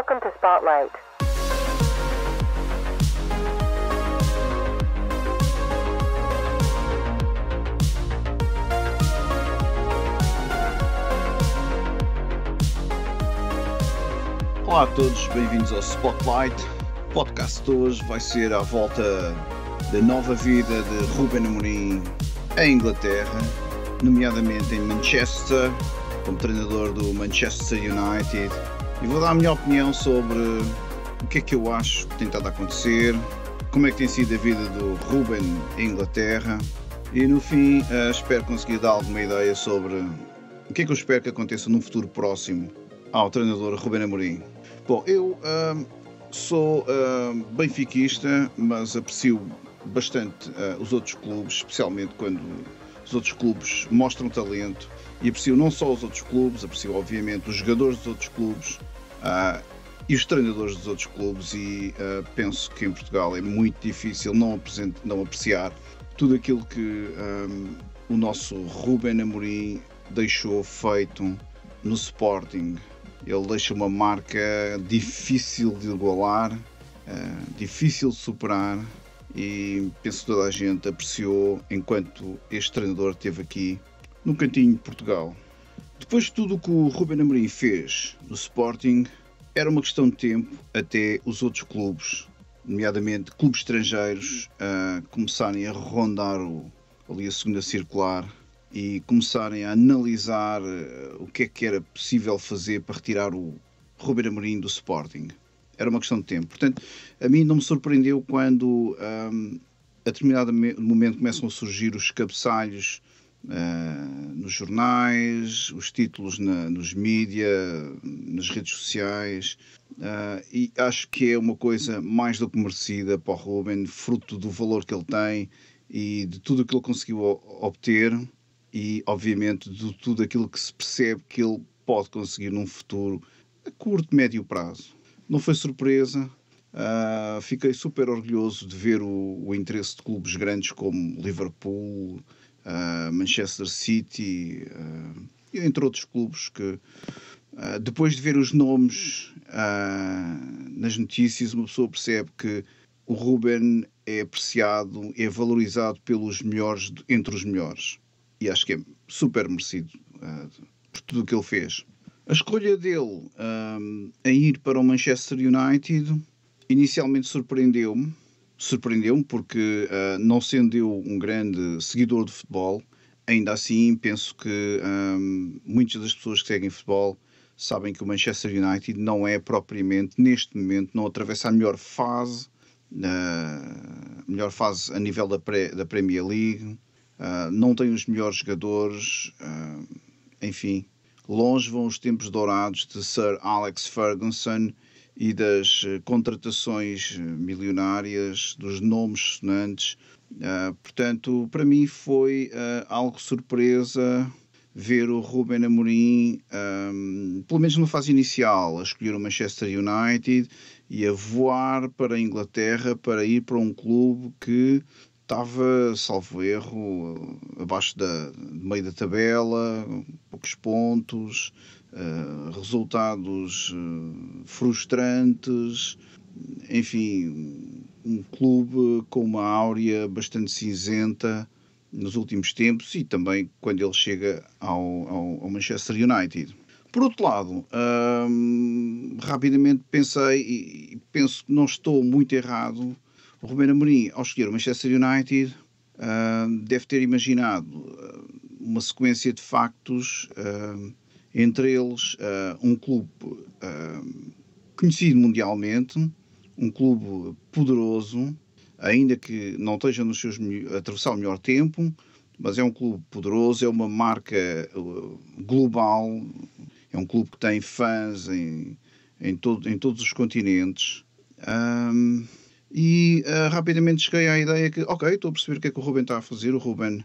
Welcome to Spotlight. Olá a todos, bem-vindos ao Spotlight. O podcast de hoje vai ser à volta da nova vida de Ruben Amorim em Inglaterra, nomeadamente em Manchester, como treinador do Manchester United. E vou dar a minha opinião sobre o que é que eu acho que tem estado a acontecer, como é que tem sido a vida do Ruben em Inglaterra e no fim espero conseguir dar alguma ideia sobre o que é que eu espero que aconteça num futuro próximo ao treinador Ruben Amorim. Bom, eu sou benfiquista, mas aprecio bastante os outros clubes, especialmente quando os outros clubes mostram talento, e aprecio não só os outros clubes, aprecio obviamente os jogadores dos outros clubes e os treinadores dos outros clubes, e penso que em Portugal é muito difícil não apreciar tudo aquilo que o nosso Ruben Amorim deixou feito no Sporting. Ele deixa uma marca difícil de igualar, difícil de superar, e penso que toda a gente apreciou enquanto este treinador esteve aqui no cantinho de Portugal. Depois de tudo o que o Ruben Amorim fez no Sporting, era uma questão de tempo até os outros clubes, nomeadamente clubes estrangeiros, começarem a rondar ali a segunda circular e começarem a analisar o que era possível fazer para retirar o Ruben Amorim do Sporting. Era uma questão de tempo. Portanto, a mim não me surpreendeu quando a determinado momento começam a surgir os cabeçalhos nos jornais, os títulos nos mídia, nas redes sociais, e acho que é uma coisa mais do que merecida para o Ruben, fruto do valor que ele tem e de tudo o que ele conseguiu obter, e obviamente de tudo aquilo que se percebe que ele pode conseguir num futuro a curto, médio prazo. Não foi surpresa, fiquei super orgulhoso de ver o interesse de clubes grandes como Liverpool, Manchester City, entre outros clubes que, depois de ver os nomes nas notícias, uma pessoa percebe que o Ruben é apreciado, é valorizado pelos melhores entre os melhores. E acho que é super merecido por tudo o que ele fez. A escolha dele em ir para o Manchester United inicialmente surpreendeu-me porque, não sendo eu um grande seguidor de futebol, ainda assim penso que muitas das pessoas que seguem futebol sabem que o Manchester United não é propriamente, neste momento, não atravessa a melhor fase a nível da Premier League. Não tem os melhores jogadores, enfim, longe vão os tempos dourados de Sir Alex Ferguson e das contratações milionárias, dos nomes sonantes. Portanto, para mim foi algo surpresa ver o Ruben Amorim, pelo menos numa fase inicial, a escolher o Manchester United e a voar para a Inglaterra para ir para um clube que estava, salvo erro, abaixo do meio da tabela, poucos pontos, resultados frustrantes, enfim, um clube com uma áurea bastante cinzenta nos últimos tempos, e também quando ele chega ao Manchester United. Por outro lado, rapidamente pensei, e penso que não estou muito errado, o Ruben Amorim, ao escolher o Manchester United, deve ter imaginado uma sequência de factos, entre eles um clube conhecido mundialmente, um clube poderoso, ainda que não esteja a atravessar o melhor tempo, mas é um clube poderoso, é uma marca global, é um clube que tem fãs em todos os continentes. Rapidamente cheguei à ideia que, ok, estou a perceber o que é que o Ruben está a fazer. O Ruben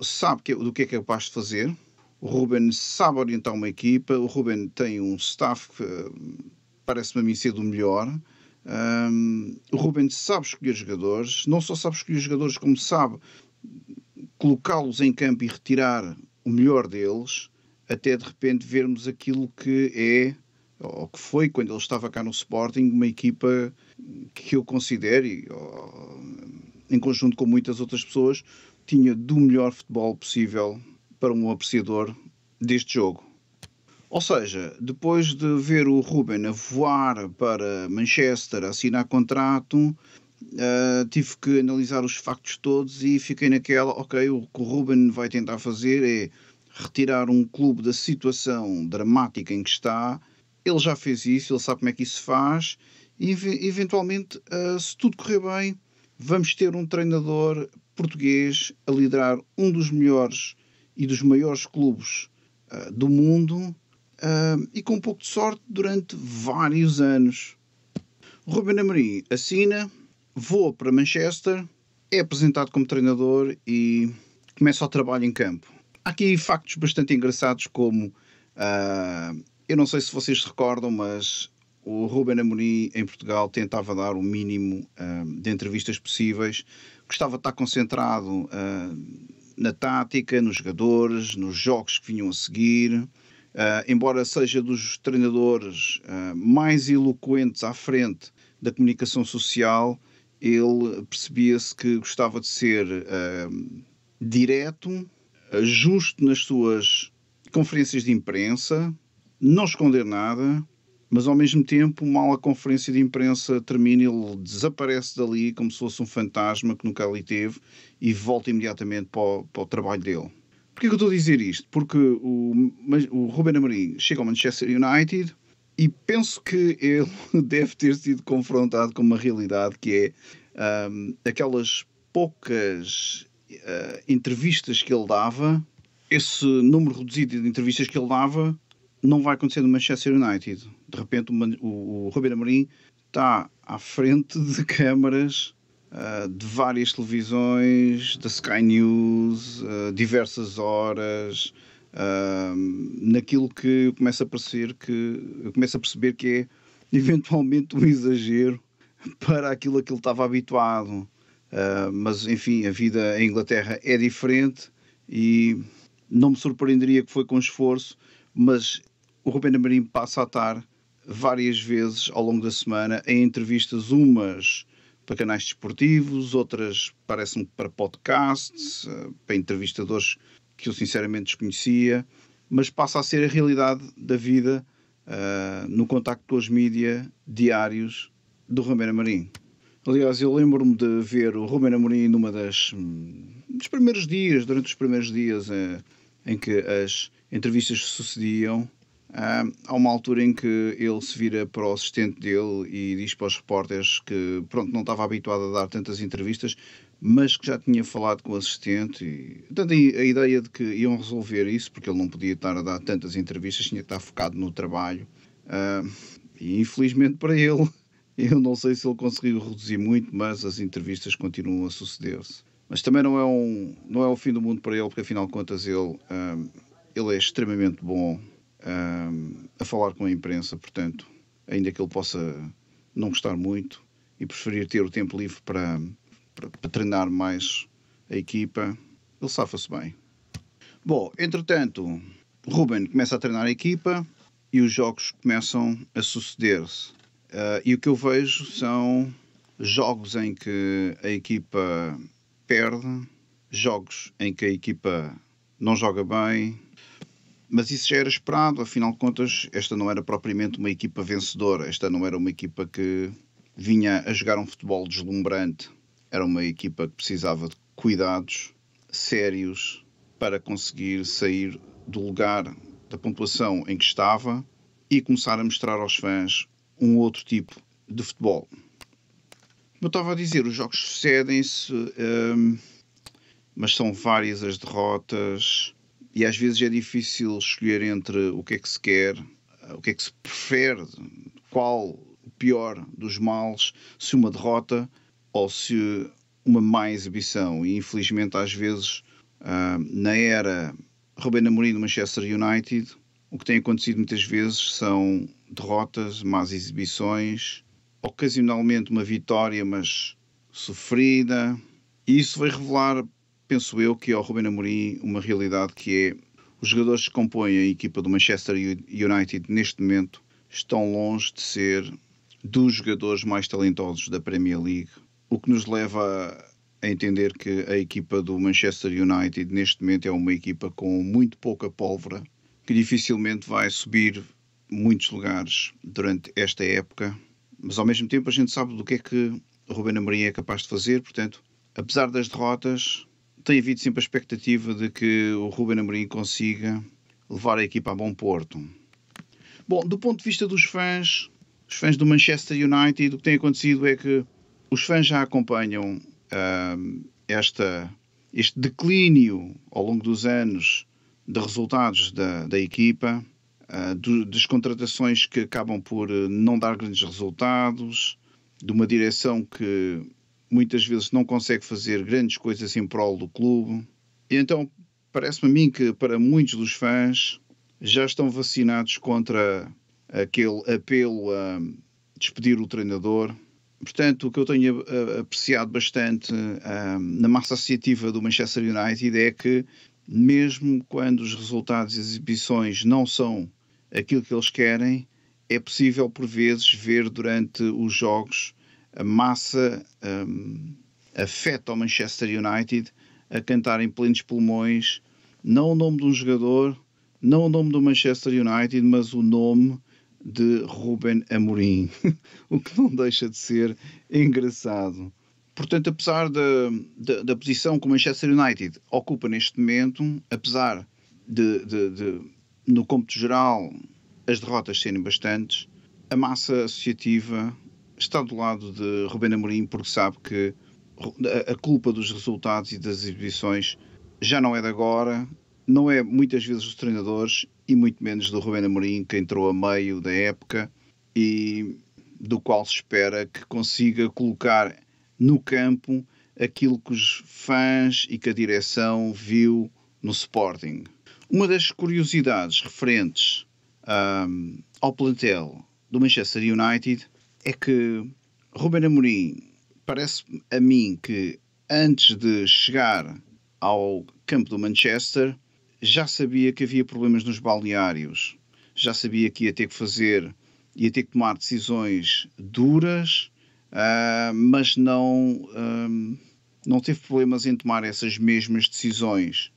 sabe do que é capaz de fazer. O Ruben sabe orientar uma equipa. O Ruben tem um staff que parece-me a mim ser do melhor. O Ruben sabe escolher jogadores. Não só sabe escolher jogadores, como sabe colocá-los em campo e retirar o melhor deles, até de repente vermos aquilo que é ou que foi quando ele estava cá no Sporting, uma equipa que eu considero, em conjunto com muitas outras pessoas, tinha do melhor futebol possível para um apreciador deste jogo. Ou seja, depois de ver o Ruben a voar para Manchester, a assinar contrato, tive que analisar os factos todos e fiquei naquela, ok, o que o Ruben vai tentar fazer é retirar um clube da situação dramática em que está. Ele já fez isso, ele sabe como é que isso se faz e eventualmente, se tudo correr bem, vamos ter um treinador português a liderar um dos melhores e dos maiores clubes do mundo, e com um pouco de sorte durante vários anos. Ruben Amorim assina, voa para Manchester, é apresentado como treinador e começa o trabalho em campo. Há aqui factos bastante engraçados como, eu não sei se vocês se recordam, mas o Ruben Amorim em Portugal tentava dar o mínimo de entrevistas possíveis, gostava de estar concentrado na tática, nos jogadores, nos jogos que vinham a seguir. Embora seja dos treinadores mais eloquentes à frente da comunicação social, ele percebia-se que gostava de ser direto, justo nas suas conferências de imprensa, não esconder nada, mas ao mesmo tempo, mal a conferência de imprensa termina, ele desaparece dali como se fosse um fantasma que nunca ali teve e volta imediatamente para o trabalho dele. Porquê que eu estou a dizer isto? Porque o Ruben Amorim chega ao Manchester United e penso que ele deve ter sido confrontado com uma realidade que é aquelas poucas entrevistas que ele dava, esse número reduzido de entrevistas que ele dava não vai acontecer no Manchester United. De repente o Ruben Amorim está à frente de câmaras de várias televisões, da Sky News, diversas horas, naquilo que eu começo a perceber que é eventualmente um exagero para aquilo a que ele estava habituado. Mas enfim, a vida em Inglaterra é diferente e não me surpreenderia que foi com esforço, mas o Ruben Amorim passa a estar várias vezes ao longo da semana em entrevistas, umas para canais desportivos, outras parece-me para podcasts, para entrevistadores que eu sinceramente desconhecia, mas passa a ser a realidade da vida no contacto com os mídias diários do Ruben Amorim. Aliás, eu lembro-me de ver o Ruben Amorim numa dos primeiros dias, durante os primeiros dias em que as entrevistas sucediam. Há uma altura em que ele se vira para o assistente dele e diz para os repórteres que pronto, não estava habituado a dar tantas entrevistas, mas que já tinha falado com o assistente e dando a ideia de que iam resolver isso, porque ele não podia estar a dar tantas entrevistas, tinha que estar focado no trabalho. E infelizmente para ele, eu não sei se ele conseguiu reduzir muito, mas as entrevistas continuam a suceder-se. Mas também não é o fim do mundo para ele, porque afinal de contas ele é extremamente bom a falar com a imprensa, portanto, ainda que ele possa não gostar muito e preferir ter o tempo livre para treinar mais a equipa, ele safa-se bem. Bom, entretanto, Ruben começa a treinar a equipa e os jogos começam a suceder-se. E o que eu vejo são jogos em que a equipa perde, jogos em que a equipa não joga bem, mas isso já era esperado, afinal de contas, esta não era propriamente uma equipa vencedora, esta não era uma equipa que vinha a jogar um futebol deslumbrante, era uma equipa que precisava de cuidados sérios para conseguir sair do lugar da pontuação em que estava e começar a mostrar aos fãs um outro tipo de futebol. Como eu estava a dizer, os jogos sucedem-se, mas são várias as derrotas e às vezes é difícil escolher entre o que é que se quer, o que é que se prefere, qual o pior dos males, se uma derrota ou se uma má exibição. E infelizmente às vezes, na era Ruben Amorim do Manchester United, o que tem acontecido muitas vezes são derrotas, más exibições, ocasionalmente uma vitória, mas sofrida. E isso vai revelar, penso eu, que ao Ruben Amorim uma realidade que é os jogadores que compõem a equipa do Manchester United neste momento estão longe de ser dos jogadores mais talentosos da Premier League, o que nos leva a entender que a equipa do Manchester United neste momento é uma equipa com muito pouca pólvora, que dificilmente vai subir muitos lugares durante esta época, mas ao mesmo tempo a gente sabe do que é que o Ruben Amorim é capaz de fazer. Portanto, apesar das derrotas, tem havido sempre a expectativa de que o Ruben Amorim consiga levar a equipa a bom porto. Bom, do ponto de vista dos fãs, os fãs do Manchester United, o que tem acontecido é que os fãs já acompanham este declínio ao longo dos anos de resultados da equipa, das contratações que acabam por não dar grandes resultados, de uma direção que muitas vezes não consegue fazer grandes coisas em prol do clube. E então parece-me a mim que para muitos dos fãs já estão vacinados contra aquele apelo a despedir o treinador. Portanto, o que eu tenho apreciado bastante na massa associativa do Manchester United é que, mesmo quando os resultados e as exibições não são aquilo que eles querem, é possível por vezes ver durante os jogos a massa afeta ao Manchester United a cantar em plenos pulmões não o nome de um jogador, não o nome do Manchester United, mas o nome de Ruben Amorim, o que não deixa de ser engraçado. Portanto, apesar da posição que o Manchester United ocupa neste momento, apesar de no cômputo geral, as derrotas serem bastantes, a massa associativa está do lado de Ruben Amorim porque sabe que a culpa dos resultados e das exibições já não é de agora, não é muitas vezes dos treinadores e muito menos do Ruben Amorim, que entrou a meio da época e do qual se espera que consiga colocar no campo aquilo que os fãs e que a direção viu no Sporting. Uma das curiosidades referentes ao plantel do Manchester United é que Ruben Amorim parece a mim que antes de chegar ao campo do Manchester já sabia que havia problemas nos balneários, já sabia que ia ter que tomar decisões duras, mas não teve problemas em tomar essas mesmas decisões.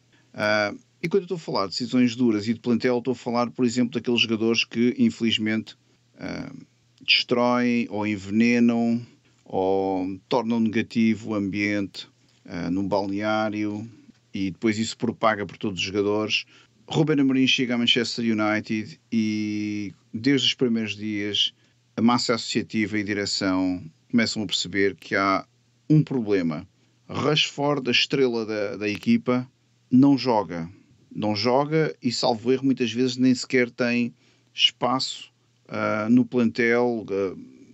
E quando eu estou a falar de decisões duras e de plantel, estou a falar, por exemplo, daqueles jogadores que, infelizmente, destroem ou envenenam ou tornam negativo o ambiente num balneário e depois isso propaga por todos os jogadores. Ruben Amorim chega a Manchester United e, desde os primeiros dias, a massa associativa e a direção começam a perceber que há um problema. Rashford, a estrela da equipa, não joga e, salvo erro, muitas vezes nem sequer tem espaço no plantel,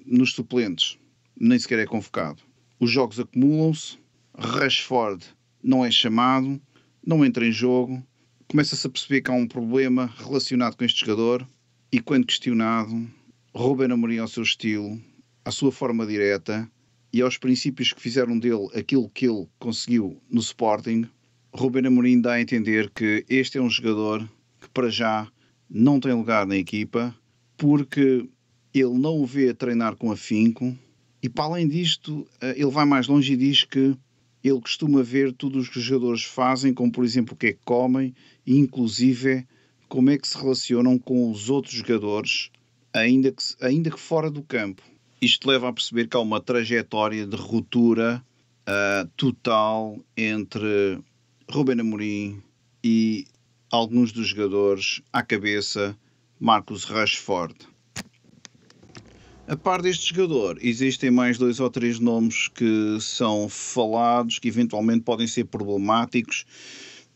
nos suplentes, nem sequer é convocado. Os jogos acumulam-se, Rashford não é chamado, não entra em jogo, começa-se a perceber que há um problema relacionado com este jogador e, quando questionado, Ruben Amorim, ao seu estilo, à sua forma direta e aos princípios que fizeram dele aquilo que ele conseguiu no Sporting, Ruben Amorim dá a entender que este é um jogador que para já não tem lugar na equipa porque ele não o vê a treinar com afinco e, para além disto, ele vai mais longe e diz que ele costuma ver tudo o que os jogadores fazem, como por exemplo o que é que comem e inclusive como é que se relacionam com os outros jogadores, ainda que fora do campo. Isto leva a perceber que há uma trajetória de ruptura total entre Ruben Amorim e alguns dos jogadores, à cabeça Marcus Rashford. A par deste jogador, existem mais 2 ou 3 nomes que são falados, que eventualmente podem ser problemáticos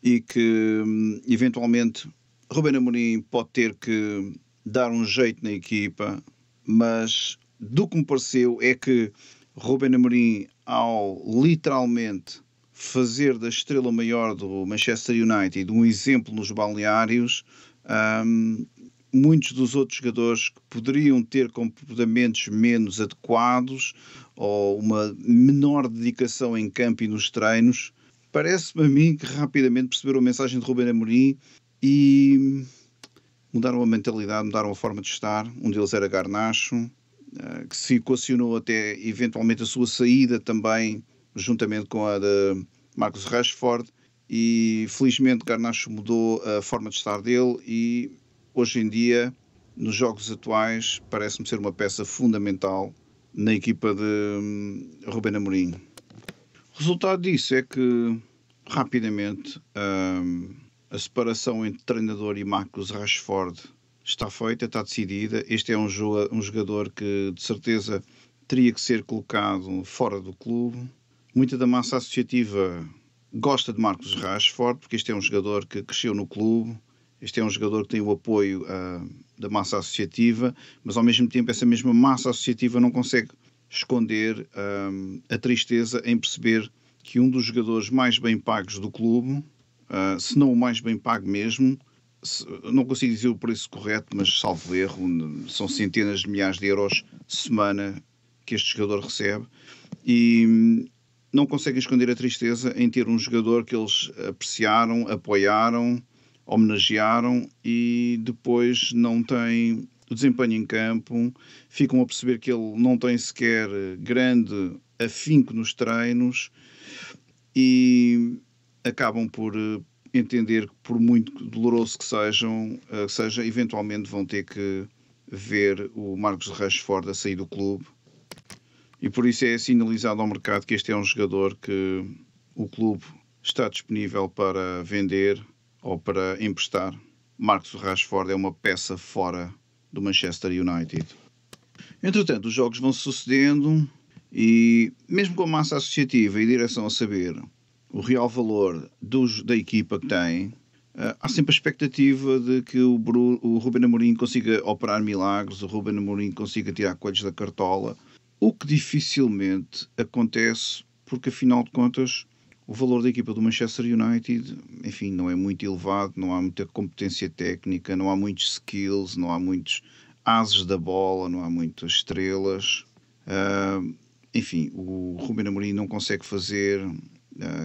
e que eventualmente Ruben Amorim pode ter que dar um jeito na equipa, mas do que me pareceu é que Ruben Amorim, ao literalmente fazer da estrela maior do Manchester United um exemplo nos balneários, muitos dos outros jogadores que poderiam ter comportamentos menos adequados ou uma menor dedicação em campo e nos treinos, parece-me a mim que rapidamente perceberam a mensagem de Ruben Amorim e mudaram a mentalidade, mudaram a forma de estar. Um deles era Garnacho, que se equacionou até eventualmente a sua saída também, juntamente com a de Marcus Rashford, e felizmente Garnacho mudou a forma de estar dele e hoje em dia, nos jogos atuais, parece-me ser uma peça fundamental na equipa de Ruben Amorim. O resultado disso é que, rapidamente, a separação entre treinador e Marcus Rashford está feita, está decidida. Este é um jogador que, de certeza, teria que ser colocado fora do clube. Muita da massa associativa gosta de Marcus Rashford, porque este é um jogador que cresceu no clube, este é um jogador que tem o apoio da massa associativa, mas ao mesmo tempo essa mesma massa associativa não consegue esconder a tristeza em perceber que um dos jogadores mais bem pagos do clube, se não o mais bem pago mesmo, não consigo dizer o preço correto, mas salvo erro, são centenas de milhares de euros semana que este jogador recebe, e não conseguem esconder a tristeza em ter um jogador que eles apreciaram, apoiaram, homenagearam e depois não tem o desempenho em campo, ficam a perceber que ele não tem sequer grande afinco nos treinos e acabam por entender que, por muito doloroso que seja, eventualmente vão ter que ver o Marcus Rashford a sair do clube. E por isso é sinalizado ao mercado que este é um jogador que o clube está disponível para vender ou para emprestar. Marcus Rashford é uma peça fora do Manchester United. Entretanto, os jogos vão sucedendo e, mesmo com a massa associativa e direção a saber o real valor da equipa que tem, há sempre a expectativa de que o Ruben Amorim consiga operar milagres, o Ruben Amorim consiga tirar coelhos da cartola, o que dificilmente acontece porque, afinal de contas, o valor da equipa do Manchester United, enfim, não é muito elevado, não há muita competência técnica, não há muitos skills, não há muitos ases da bola, não há muitas estrelas. Enfim, o Ruben Amorim não consegue fazer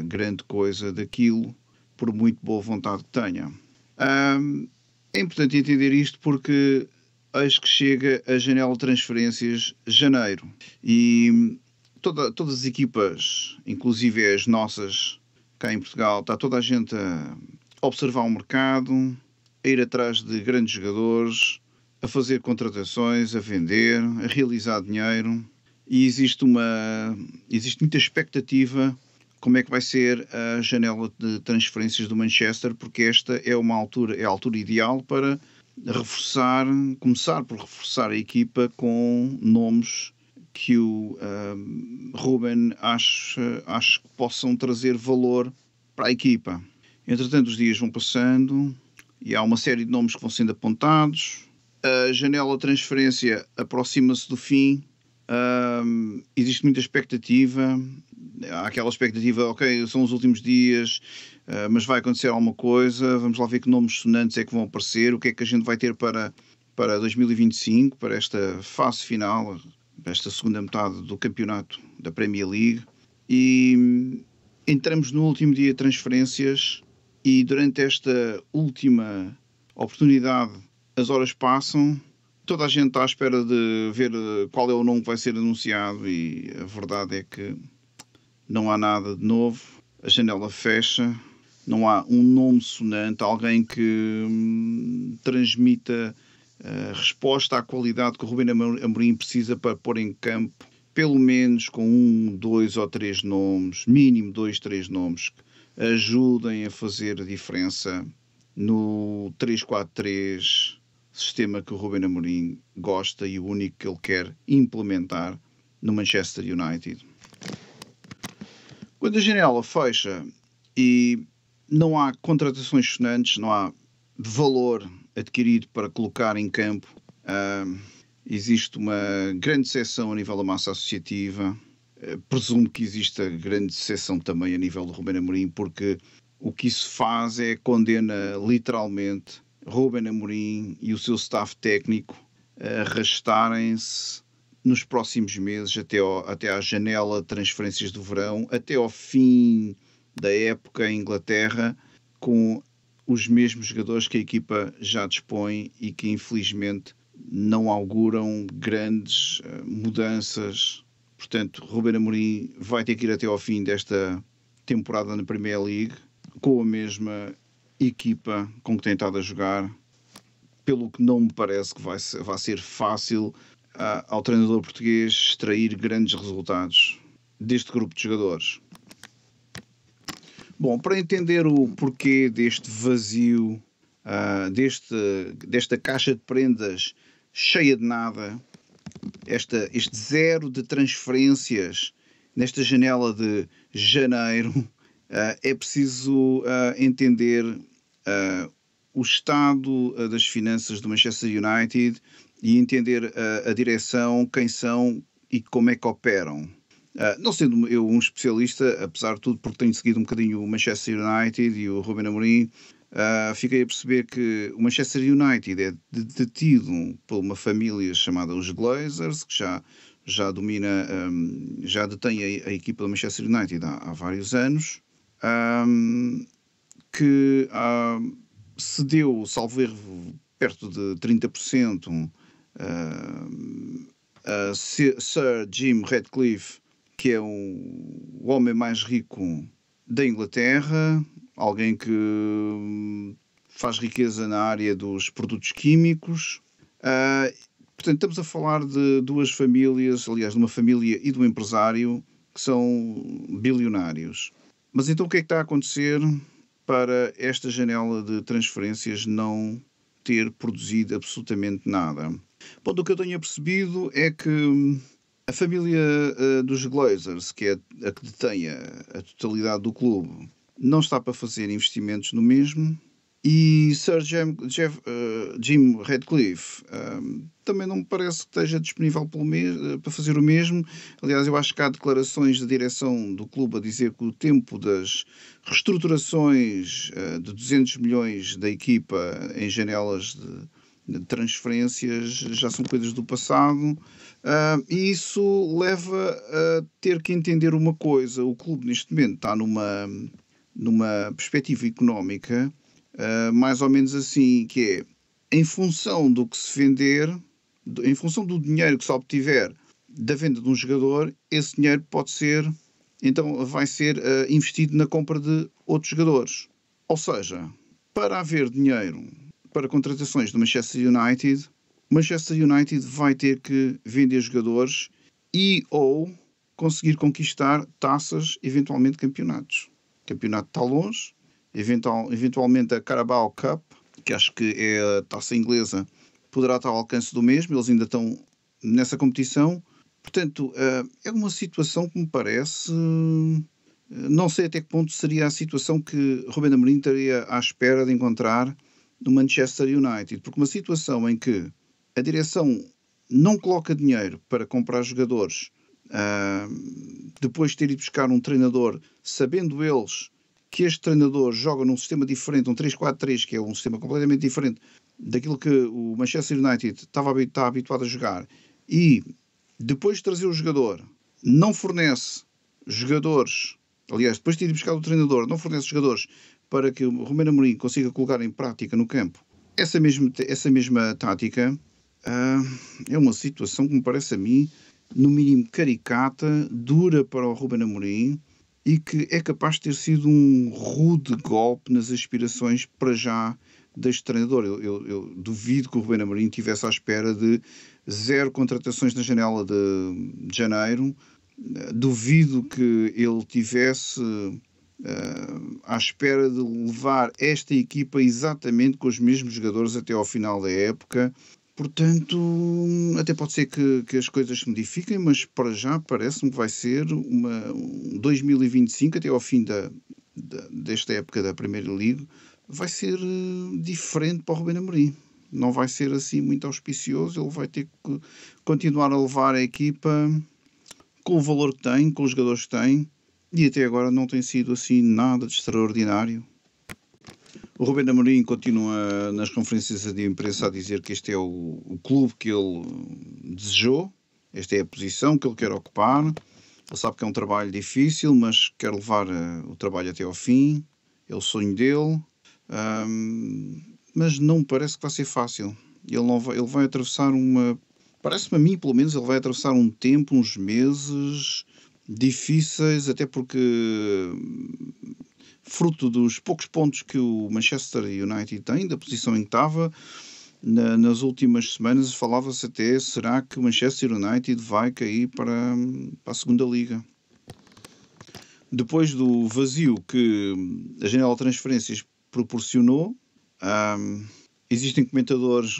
grande coisa daquilo, por muito boa vontade que tenha. É importante entender isto porque eis que chega a janela de transferências janeiro e todas as equipas, inclusive as nossas cá em Portugal, está toda a gente a observar o mercado, a ir atrás de grandes jogadores, a fazer contratações, a vender, a realizar dinheiro e existe muita expectativa como é que vai ser a janela de transferências do Manchester, porque esta é a altura ideal para começar por reforçar a equipa com nomes que o Ruben acho que possam trazer valor para a equipa. Entretanto, os dias vão passando e há uma série de nomes que vão sendo apontados. A janela de transferência aproxima-se do fim. Existe muita expectativa. Há aquela expectativa, ok, são os últimos dias, mas vai acontecer alguma coisa, vamos lá ver que nomes sonantes é que vão aparecer, o que é que a gente vai ter para 2025, para esta fase final, para esta segunda metade do campeonato da Premier League. E entramos no último dia de transferências e durante esta última oportunidade as horas passam, toda a gente está à espera de ver qual é o nome que vai ser anunciado e a verdade é que não há nada de novo, a janela fecha, não há um nome sonante, alguém que transmita resposta à qualidade que o Ruben Amorim precisa para pôr em campo, pelo menos com 2 ou 3 nomes, mínimo 2, 3 nomes, que ajudem a fazer a diferença no 3-4-3, sistema que o Ruben Amorim gosta e o único que ele quer implementar no Manchester United. Quando a janela fecha e não há contratações sonantes, não há valor adquirido para colocar em campo, existe uma grande seção a nível da massa associativa. Presumo que exista grande seção também a nível do Ruben Amorim, porque o que isso faz é condena literalmente Ruben Amorim e o seu staff técnico a arrastarem-se nos próximos meses até à janela de transferências do verão, até ao fim da época em Inglaterra, com os mesmos jogadores que a equipa já dispõe e que infelizmente não auguram grandes mudanças. Portanto, Ruben Amorim vai ter que ir até ao fim desta temporada na Premier League com a mesma equipa com que tem estado a jogar, pelo que não me parece que vai ser fácil ao treinador português extrair grandes resultados deste grupo de jogadores. Bom, para entender o porquê deste vazio, desta caixa de prendas cheia de nada, este zero de transferências nesta janela de janeiro, é preciso entender o estado das finanças do Manchester United e entender a direção, quem são e como é que operam. Não sendo eu um especialista, apesar de tudo, porque tenho seguido um bocadinho o Manchester United e o Ruben Amorim, fiquei a perceber que o Manchester United é detido por uma família chamada os Glazers, que já domina, já detém a equipa do Manchester United há vários anos, que cedeu, salvo erro, perto de 30% a Sir Jim Ratcliffe, que é o homem mais rico da Inglaterra, alguém que faz riqueza na área dos produtos químicos. Portanto, estamos a falar de duas famílias, aliás, de uma família e de um empresário que são bilionários. Mas então o que é que está a acontecer para esta janela de transferências não ter produzido absolutamente nada? Bom, do que eu tenho percebido é que a família dos Glazers, que é a que detém a totalidade do clube, não está para fazer investimentos no mesmo, e Sir Jim Ratcliffe também não me parece que esteja disponível para fazer o mesmo. Aliás, eu acho que há declarações da direção do clube a dizer que o tempo das reestruturações de 200 milhões da equipa em janelas de transferências já são coisas do passado. E isso leva a ter que entender uma coisa: o clube neste momento está numa perspectiva económica mais ou menos assim, que é em função do que se vender, em função do dinheiro que se obtiver da venda de um jogador, esse dinheiro vai ser investido na compra de outros jogadores. Ou seja, para haver dinheiro para contratações do Manchester United, o Manchester United vai ter que vender jogadores e ou conseguir conquistar taças, eventualmente campeonatos. O campeonato está longe, eventualmente a Carabao Cup, que acho que é a taça inglesa, poderá estar ao alcance do mesmo, eles ainda estão nessa competição. Portanto, é uma situação que me parece... Não sei até que ponto seria a situação que Ruben Amorim estaria à espera de encontrar no Manchester United, porque uma situação em que a direção não coloca dinheiro para comprar jogadores, depois de ter ido buscar um treinador, sabendo eles que este treinador joga num sistema diferente, um 3-4-3, que é um sistema completamente diferente daquilo que o Manchester United está habituado a jogar, e depois de trazer o jogador, não fornece jogadores, aliás, depois de ter ido buscar o treinador, não fornece jogadores para que o Ruben Amorim consiga colocar em prática no campo essa mesma tática, é uma situação que me parece a mim, no mínimo caricata, dura para o Ruben Amorim e que é capaz de ter sido um rude golpe nas aspirações para já deste treinador. Eu duvido que o Ruben Amorim estivesse à espera de 0 contratações na janela de janeiro. Duvido que ele tivesse à espera de levar esta equipa exatamente com os mesmos jogadores até ao final da época. Portanto, até pode ser que as coisas se modifiquem, mas para já parece-me que vai ser um 2025, até ao fim desta época da Primeira Liga, vai ser diferente para o Ruben Amorim. Não vai ser assim muito auspicioso, ele vai ter que continuar a levar a equipa com o valor que tem, com os jogadores que tem, e até agora não tem sido assim nada de extraordinário. O Ruben Amorim continua nas conferências de imprensa a dizer que este é o clube que ele desejou, esta é a posição que ele quer ocupar. Ele sabe que é um trabalho difícil, mas quer levar o trabalho até ao fim, é o sonho dele. mas não me parece que vai ser fácil. Ele vai atravessar parece-me a mim, pelo menos, ele vai atravessar um tempo, uns meses difíceis, até porque, fruto dos poucos pontos que o Manchester United tem, da posição em que estava, nas últimas semanas falava-se até, será que o Manchester United vai cair para a segunda liga? Depois do vazio que a janela de transferências proporcionou, existem comentadores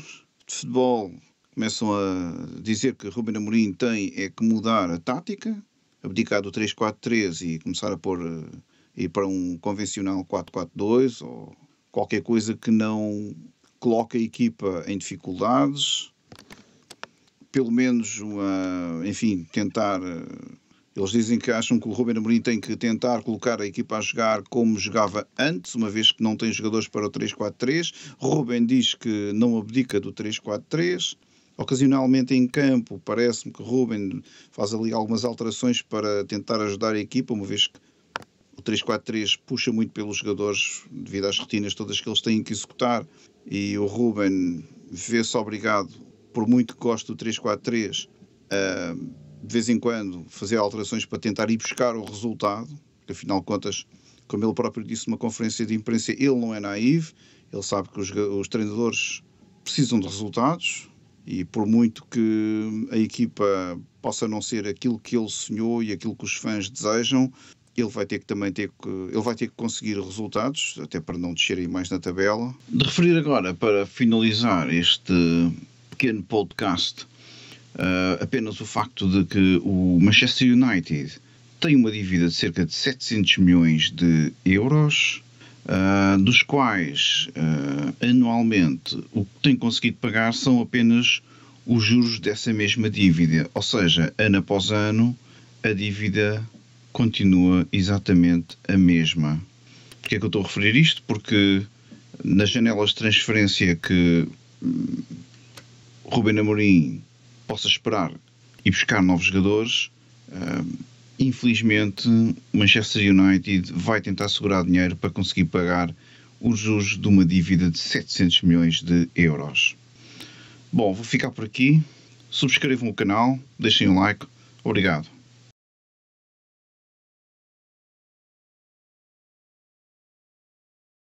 de futebol que começam a dizer que Ruben Amorim tem que mudar a tática, abdicar do 3-4-3 e começar a ir para um convencional 4-4-2 ou qualquer coisa que não coloque a equipa em dificuldades, pelo menos tentar. Eles dizem que acham que o Ruben Amorim tem que tentar colocar a equipa a jogar como jogava antes, uma vez que não tem jogadores para o 3-4-3. Ruben diz que não abdica do 3-4-3. Ocasionalmente em campo, parece-me que Ruben faz ali algumas alterações para tentar ajudar a equipa, uma vez que o 3-4-3 puxa muito pelos jogadores devido às rotinas todas que eles têm que executar, e o Ruben vê-se obrigado, por muito que goste do 3-4-3, de vez em quando fazer alterações para tentar ir buscar o resultado, porque afinal de contas, como ele próprio disse numa conferência de imprensa, ele não é naivo, ele sabe que os treinadores precisam de resultados, e por muito que a equipa possa não ser aquilo que ele sonhou e aquilo que os fãs desejam, ele vai ter que conseguir resultados, até para não descerem mais na tabela. De referir agora, para finalizar este pequeno podcast, apenas o facto de que o Manchester United tem uma dívida de cerca de 700 milhões de euros, dos quais anualmente o que tem conseguido pagar são apenas os juros dessa mesma dívida, ou seja, ano após ano a dívida continua exatamente a mesma. Porquê é que eu estou a referir isto? Porque nas janelas de transferência que Ruben Amorim possa esperar e buscar novos jogadores, infelizmente o Manchester United vai tentar segurar dinheiro para conseguir pagar os juros de uma dívida de 700 milhões de euros. Bom, vou ficar por aqui. Subscrevam o canal, deixem um like. Obrigado.